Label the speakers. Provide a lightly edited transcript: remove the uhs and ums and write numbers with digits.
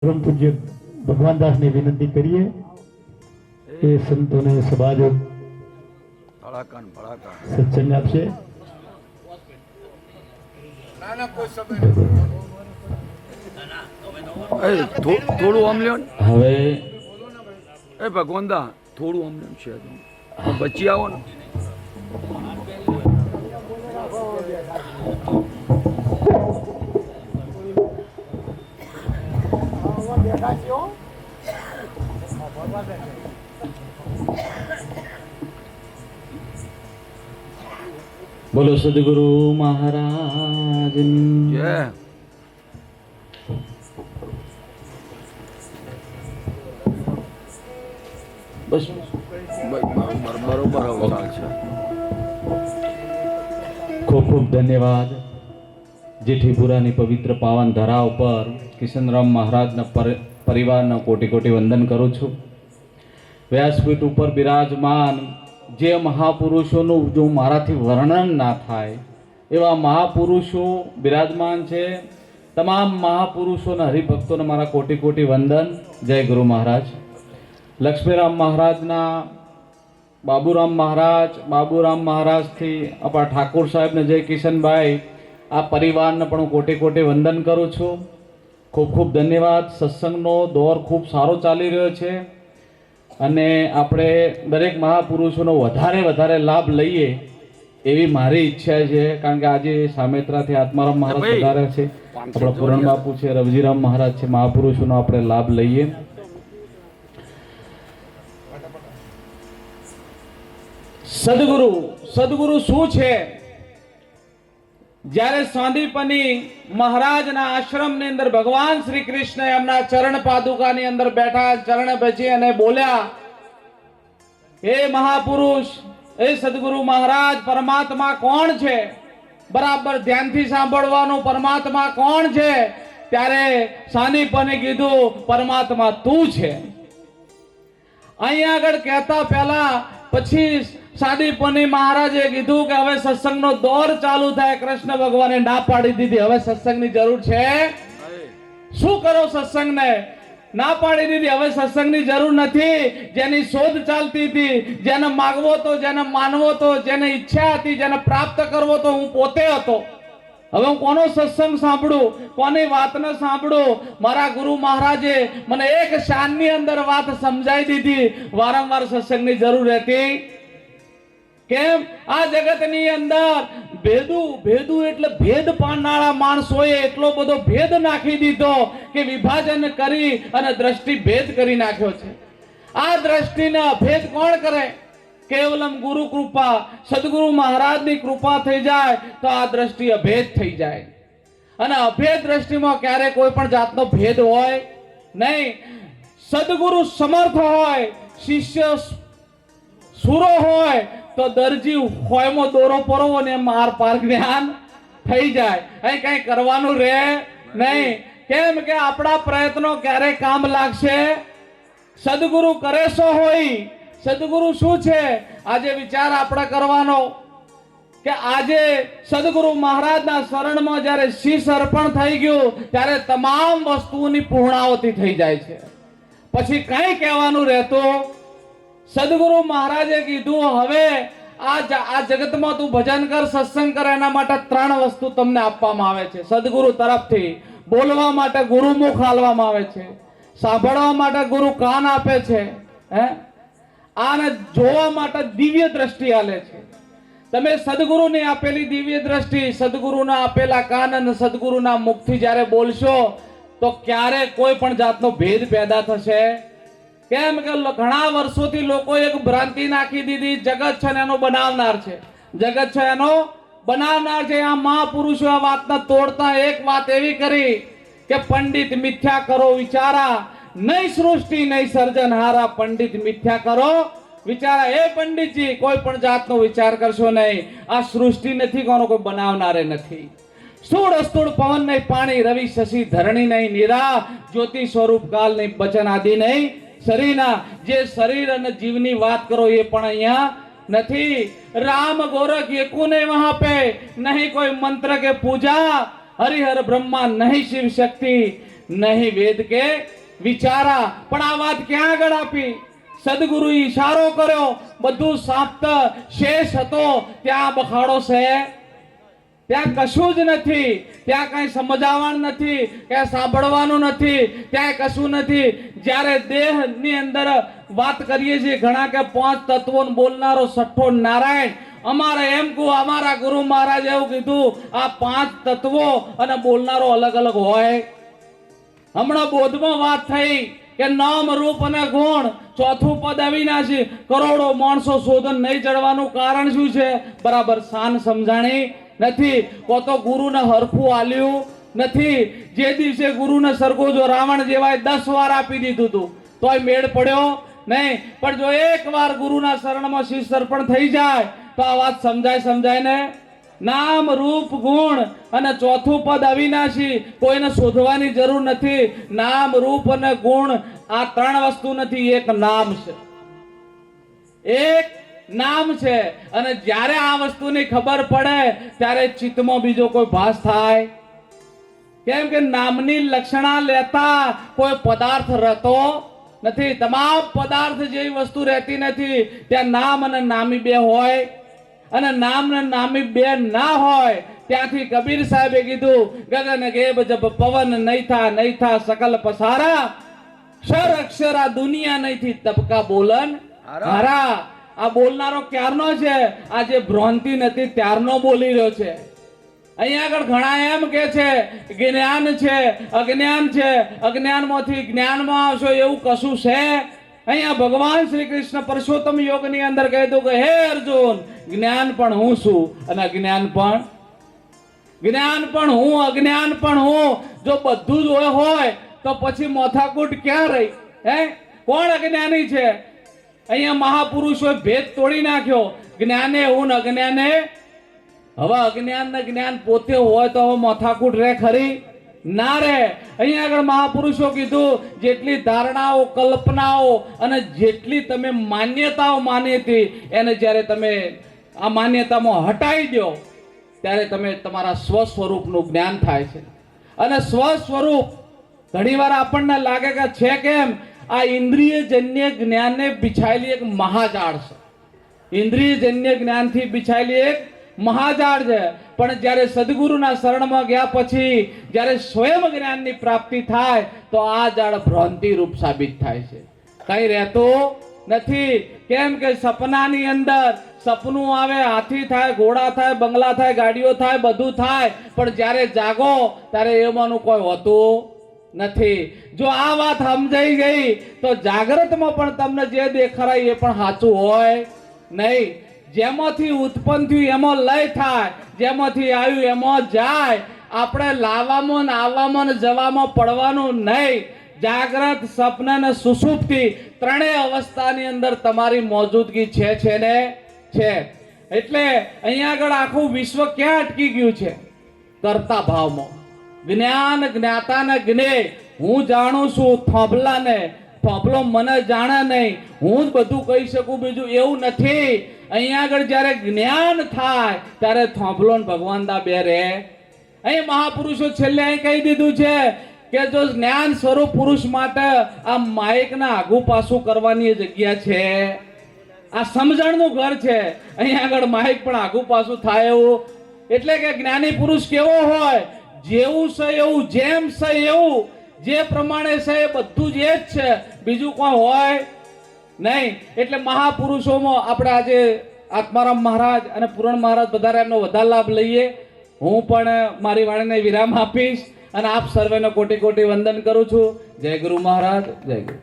Speaker 1: परम पूज्य भगवान दास ने विनंती करिए એ સંતોને સમાજ સત્સંગ આપશે.
Speaker 2: થોડું આમ લ્યો
Speaker 1: હવે
Speaker 2: એ ભગવાનદા થોડું આમ લ્યો છે બચી આવો ને.
Speaker 1: બોલો સદગુરુ મહારાજ
Speaker 2: જય.
Speaker 1: બસ
Speaker 2: બરોબર અવતાર છે.
Speaker 1: ખૂબ ખૂબ ધન્યવાદ. જેઠીપુરાની પવિત્ર પાવન ધરા ઉપર કિશનરામ મહારાજના પરિવારના કોટી કોટી વંદન કરું છું. વ્યાસપીઠ ઉપર બિરાજમાન જે મહાપુરુષોનું જો મારાથી વર્ણન ના થાય એવા મહાપુરુષો બિરાજમાન છે. તમામ મહાપુરુષોના હરિભક્તોને મારા કોટી કોટી વંદન. જય ગુરુ મહારાજ. લક્ષ્મીરામ મહારાજના બાબુરામ મહારાજથી આપણા ઠાકોર સાહેબને જય કિશનભાઈ, આ પરિવારને પણ હું કોટી કોટી વંદન કરું છું. ખૂબ ખૂબ ધન્યવાદ. સત્સંગનો દોર ખૂબ સારો ચાલી રહ્યો છે અને આપણે દરેક મહાપુરુષોનો વધારે લાભ લઈએ એવી મારી ઈચ્છા છે. કારણ કે આજે સામેત્રાથી આત્મારામ મહારાજ વધારે છે, આપણા પુરણ બાપુ છે, રવજીરામ મહારાજ છે. મહાપુરુષોનો આપણે લાભ લઈએ. સદગુરુ શું છે? જ્યારે સાંદીપની મહારાજના આશ્રમની અંદર ભગવાન શ્રી કૃષ્ણ એમના ચરણ પાદુકાની અંદર બેઠા, ચરણ ભજી અને બોલ્યા, હે મહાપુરુષ, હે સદગુરુ મહારાજ, પરમાત્મા કોણ છે? બરાબર ધ્યાનથી સાંભળવાનું. પરમાત્મા કોણ છે? ત્યારે સાંદીપને કીધું, પરમાત્મા તું છે. અહીંયા આગળ કહેતા પહેલા પછી સાંદીપની મહારાજે કીધું કે હવે સત્સંગનો દોર ચાલુ થાય. કૃષ્ણ ભગવાને ના પાડી દીધી. હવે સત્સંગની જરૂર છે. શું કરો સત્સંગને? ના પાડી દીધી. હવે સત્સંગની જરૂર નથી. જેની શોધ ચાલતી હતી, જેને માગવો તો, જેને માનવો તો, જેને ઈચ્છા હતી, જેને પ્રાપ્ત કરવો તો હું પોતે હતો. હવે હું કોનો સત્સંગ સાંભળું, કોની વાતને સાંભળું? મારા ગુરુ મહારાજે મને એક શાનની અંદર વાત સમજાઈ દીધી. વારંવાર સત્સંગની જરૂર રહેતી કેમ? આ જગતની અંદર ભેદુ એટલે ભેદ પાડનારા માણસોએ એટલો બધો ભેદ નાખી દીધો કે વિભાજન કરી અને દ્રષ્ટિ ભેદ કરી નાખ્યો છે. આ દ્રષ્ટિને ભેદ કોણ કરે? કેવલમ ગુરુ કૃપા, સદગુરુ મહારાજની કૃપા થઈ જાય તો આ દ્રષ્ટિ અભેદ થઈ જાય. અને અભેદ દ્રષ્ટિમાં ક્યારે કોઈ પણ જાતનો ભેદ હોય નહીં. સદગુરુ સમર્થ હોય, શિષ્ય સુરો હોય તો દરજી હોયમાં દોરો પરો ને માર પાર જ્ઞાન થઈ જાય. અહીં કઈ કરવાનું રહે નહીં. કેમ કે આપણા પ્રયત્નો ક્યારે કામ લાગશે? સદગુરુ કરે સો હોય. સદગુરુ શું છે? આજે વિચાર આપણે કરવાનો કે આજે સદગુરુ મહારાજના શરણમાં જ્યારે શીશ અર્પણ થઈ ગયું ત્યારે તમામ વસ્તુઓની પૂર્ણાવતી થઈ જાય છે. પછી કઈ કહેવાનું રહેતું? સદગુરુ મહારાજે કીધું, હવે આ જગતમાં તું ભજન કર, સત્સંગ કર, એના માટે 3 વસ્તુ તમને આપવામાં આવે છે સદગુરુ તરફથી. બોલવા માટે ગુરુ મુખ આલવામાં આવે છે, સાંભળવા માટે ગુરુ કાન આપે છે, આને જોવા માટે દિવ્ય દ્રષ્ટિ આલે છે. તમે સદગુરુની આપેલી દિવ્ય દ્રષ્ટિ, સદગુરુના આપેલા કાન અને સદગુરુના મુખથી જ્યારે બોલશો તો ક્યારે કોઈ પણ જાતનો ભેદ પેદા થશે? કેમ કે ઘણા વર્ષોથી લોકો એક ભ્રાંતિ નાખી દીધી, જગત છે એનો બનાવનાર છે, જગત છે એનો બનાવનાર છે. આ મહાપુરુષો આ વાતને તોડતા એક વાત એવી કરી કે પંડિત મિથ્યા કરો વિચારા, નહીં સૃષ્ટિ નહીં સર્જનહારા. પંડિત મિથ્યા કરો વિચારા. એ પંડિતજી, કોઈ પણ જાતનો વિચાર કરશો નહીં. આ સૃષ્ટિ નથી, કોનો કોઈ બનાવનારે નથી. સ્થૂળ અસ્થૂળ પવન નહીં, પાણી રવિ શશી ધરણી નહીં, નિરા જ્યોતિ સ્વરૂપ કાલ નહીં, વચન આદિ નહીં શરીરના. જે શરીર અને જીવની વાત કરો એ પણ અહીંયા નથી. રામ ગોરખ એકુને વહાં પે નહીં કોઈ મંત્ર કે પૂજા, હરિહર બ્રહ્મા નહીં શિવ શક્તિ, નહીં વેદ કે વિચારા. પણ આ વાત ક્યાં આગળ આપી? સદગુરુ ઈશારો કર્યો, બધું સાપ્ત શેષ હતો, ત્યાં બખાડો છે, ત્યાં કશું જ નથી, ત્યાં કઈ સમજાવવાનું નથી, કઈ સાંભળવાનું નથી, ત્યાં કશું નથી. જ્યારે દેહની અંદર વાત કરીએ છીએ ઘણા કે 5 તત્વો બોલનારો છઠ્ઠો નારાયણ, અમારે એમ કહું, અમારા ગુરુ મહારાજ એવું કીધું, આ 5 તત્વો અને બોલનારો અલગ અલગ હોય. હમણાં બોધમાં વાત થઈ કે નામ રૂપ અને ગુણ, ચોથું પદ અવિનાશી. કરોડો માણસો શોધન નહીં ચડવાનું કારણ શું છે? બરાબર શાન સમજાણી નથી, કો તો ગુરુને હરખું આલ્યું નથી. જે દિવસે ગુરુને સરખું જો રાવણ જેવાય 10 વાર આપી દીધું હતું તોય મેળ પડ્યો નહીં. પણ જો એક વાર ગુરુના શરણમાં શિષ્ય અર્પણ થઈ જાય તો આ વાત સમજાય ને. નામ રૂપ ગુણ અને ચોથું પદ અવિનાશી, કોઈને શોધવાની જરૂર નથી. નામ રૂપ અને ગુણ આ 3 વસ્તુ નથી, એક નામ છે, એક નામ છે. અને જ્યારે આ વસ્તુની ખબર પડે ત્યારે ચિત્તમાં બીજો કોઈ ભાસ થાય? કેમ કે નામની લક્ષણા લેતા કોઈ પદાર્થ રહેતો નથી. તમામ પદાર્થ જેવી વસ્તુ રહેતી નથી, ત્યાં નામ અને નામી બે હોય. અને નામ ને નામી બે ના હોય ત્યાંથી કબીર સાહેબે કીધું, ગગન ગેબ જબ પવન નહીં થા સકલ પસારા, ક્ષર અક્ષર આ દુનિયા નહીં થી તબકા બોલન હારા. આ બોલનારો ક્યારનો છે? આ જે ભ્રાંતિ નથી ત્યારનો બોલી રહ્યો છે. અહીંયા આગળ ઘણા એમ કે છે જ્ઞાન છે, અજ્ઞાન છે, અજ્ઞાનમાંથી જ્ઞાનમાં આવશો એવું કશું છે? અહીંયા ભગવાન શ્રી કૃષ્ણ પરસોત્તમ યોગની અંદર કહેતું કે હે અર્જુન, જ્ઞાન પણ હું છું અને અજ્ઞાન પણ હું, અજ્ઞાન પણ હું. જો બધું જ હોય તો પછી મોથાકૂટ ક્યાં રહી? હે, કોણ અજ્ઞાની છે? અહીંયા મહાપુરુષોએ ભેદ તોડી નાખ્યો, જ્ઞાને હું ને અજ્ઞાને. હવે અજ્ઞાન ને જ્ઞાન પોતે હોય તો હવે મોથાકૂટ રહે ખરી? ના રે. અહીંયા આગળ મહાપુરુષો કીધું, જેટલી ધારણાઓ, કલ્પનાઓ અને જેટલી તમે માન્યતાઓ માની હતી એને જ્યારે તમે આ માન્યતામાં હટાવી દો ત્યારે તમે તમારા સ્વ સ્વરૂપનું જ્ઞાન થાય છે. અને સ્વ સ્વરૂપ ઘણીવાર આપણને લાગે કે છે કેમ? આ ઇન્દ્રિયજન્ય જ્ઞાનને બિછાયેલી એક મહાજાળ છે. ઇન્દ્રિયજન્ય જ્ઞાનથી બિછાયેલી એક મહાજાળ છે. પણ જ્યારે સદગુરુના શરણમાં ગયા પછી જ્યારે સ્વયં જ્ઞાનની પ્રાપ્તિ થાય તો આ જાળ ભ્રાંતિ રૂપ સાબિત થાય છે, કઈ રહેતું નથી. કેમ કે સપનાની અંદર સપનું આવે, હાથી થાય, ઘોડા થાય, બંગલા થાય, ગાડીઓ થાય, બધું થાય, પણ જ્યારે જાગો ત્યારે એમાંનું કોઈ હોતું નથી. જો આ વાત સમજાઈ ગઈ તો જાગ્રતમાં પણ તમને જે દેખાય એ પણ સાચું હોય નહીં. જેમાંથી ઉત્પન્ન થયું એમાં લય થાય, જેમાંથી આવ્યું એમાં જાય. આપણે લાવવામાં ને આવવામાં ને જવામાં પડવાનું નહીં. જાગ્રત, સ્વપ્ન અને સુષુપ્તિ ત્રણેય અવસ્થાની અંદર તમારી મોજૂદગી છે ને છે. એટલે અહીંયા આગળ આખું વિશ્વ ક્યાં અટકી ગયું છે? કરતા ભાવમાં. જ્ઞાન, જ્ઞાતા ને જ્ઞેય. હું જાણું છું થોભલાને, થોભલો મને જાણે નહીં, હું જ બધું કહી શકું, બીજું એવું નથી. અહીંયા આગળ જ્યારે જ્ઞાન થાય ત્યારે થોભલો ને ભગવાન દા બે રહે. અહીં મહાપુરુષો છેલ્લે અહીં કહી દીધું છે કે જો જ્ઞાન સ્વરૂપ પુરુષ માટે આ માઇકના આગુ પાછું કરવાની જગ્યા છે, આ સમજણનું ઘર છે. અહીંયા આગળ માઇક પણ આગુ પાછું થાય એવું. એટલે કે જ્ઞાની પુરુષ કેવો હોય? જેવું છે એવું, જેમ છે એવું, જે પ્રમાણે છે એ બધું જ એ જ છે, બીજું કોઈ હોય નહીં. એટલે મહાપુરુષોમાં આપણે આજે આત્મારામ મહારાજ અને પૂરણ મહારાજ બધા એમનો વધારે લાભ લઈએ. હું પણ મારી વાણીને વિરામ આપીશ અને આપ સર્વેનો કોટી કોટી વંદન કરું છું. જય ગુરુ મહારાજ, જય ગુરુ.